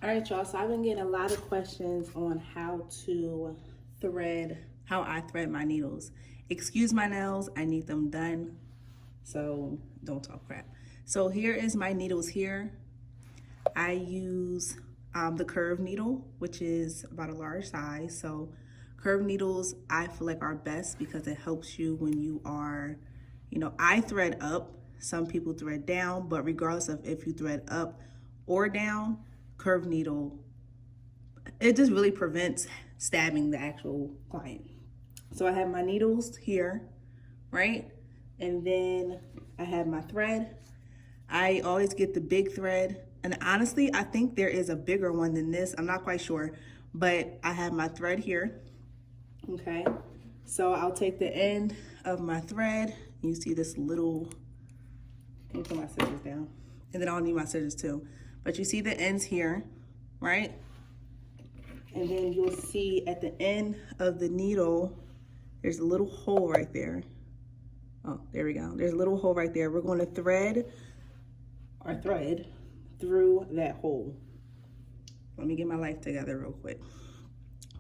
All right, y'all, so I've been getting a lot of questions on how I thread my needles. Excuse my nails, I need them done, so don't talk crap. So here is my needles here. I use the curved needle, which is about a large size. So curved needles, I feel like are best because it helps you when you are, I thread up, some people thread down, but regardless of if you thread up or down, curved needle, it just really prevents stabbing the actual client. So I have my needles here, right? And then I have my thread. I always get the big thread. And honestly, I think there is a bigger one than this. I'm not quite sure, but I have my thread here, okay? So I'll take the end of my thread. You see this little, let me put my scissors down. And then I'll need my scissors too. But you see the ends here, right? And then you'll see at the end of the needle, there's a little hole right there. Oh, there we go. There's a little hole right there. We're going to thread our thread through that hole. Let me get my life together real quick.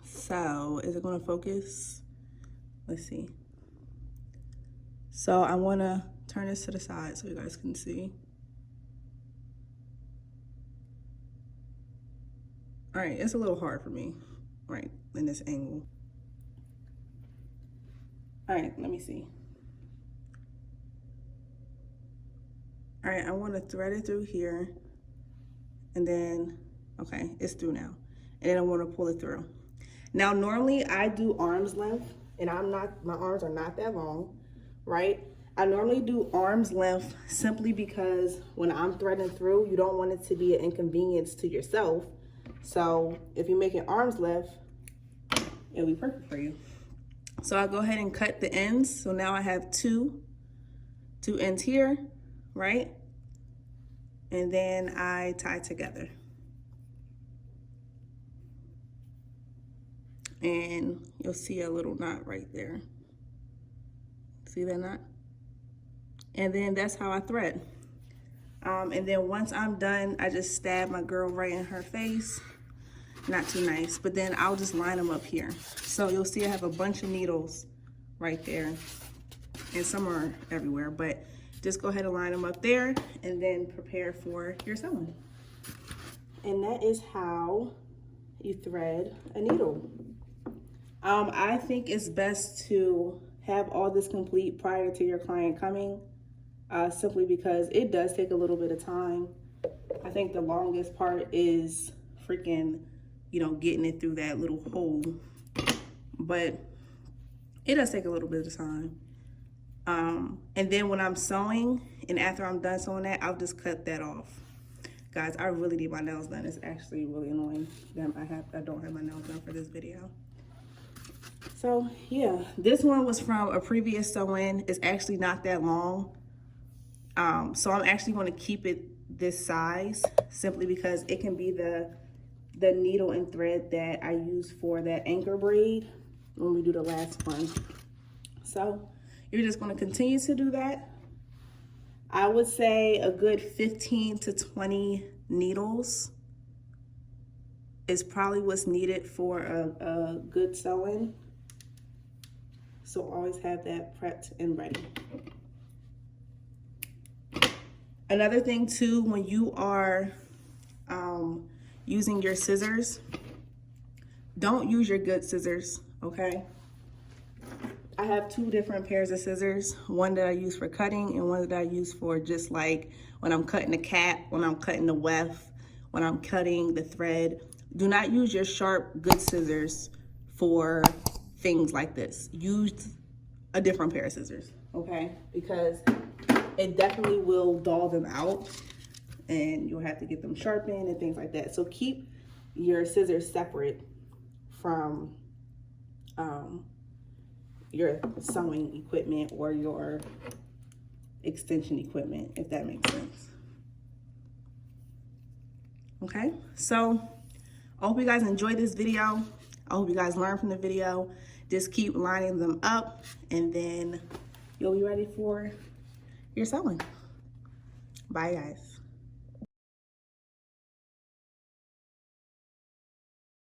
So, is it going to focus? Let's see. So, I want to turn this to the side so you guys can see. All right, it's a little hard for me, right, in this angle. All right, let me see. All right, I want to thread it through here, and then, okay, it's through now. And then I want to pull it through. Now, normally I do arm's length, and my arms are not that long, right? I normally do arm's length simply because when I'm threading through, you don't want it to be an inconvenience to yourself. So if you make an arm's length, it'll be perfect for you. So I'll go ahead and cut the ends. So now I have two ends here, right? And then I tie together. And you'll see a little knot right there. See that knot? And then that's how I thread. And then once I'm done, I just stab my girl right in her face. Not too nice, but then I'll just line them up here. So you'll see I have a bunch of needles right there, and some are everywhere, but just go ahead and line them up there and then prepare for your sewing. And that is how you thread a needle. I think it's best to have all this complete prior to your client coming, simply because it does take a little bit of time. I think the longest part is freaking, getting it through that little hole, but it does take a little bit of time. And then when I'm sewing, and after I'm done sewing that, I'll just cut that off. Guys, I really need my nails done. It's actually really annoying that I don't have my nails done for this video. So yeah, this one was from a previous sew-in. It's actually not that long. So I'm actually going to keep it this size simply because it can be the needle and thread that I use for that anchor braid when we do the last one. So you're just going to continue to do that. I would say a good 15 to 20 needles is probably what's needed for a good sew-in. So always have that prepped and ready. Another thing too, when you are using your scissors, don't use your good scissors, okay? I have two different pairs of scissors, one that I use for cutting and one that I use for just like when I'm cutting the cap, when I'm cutting the weft, when I'm cutting the thread. Do not use your sharp, good scissors for things like this. Use a different pair of scissors, okay? Because it definitely will dull them out and you'll have to get them sharpened and things like that. So keep your scissors separate from your sewing equipment or your extension equipment, if that makes sense. Okay, so I hope you guys enjoyed this video. I hope you guys learned from the video. Just keep lining them up and then you'll be ready for your sewing. Bye guys.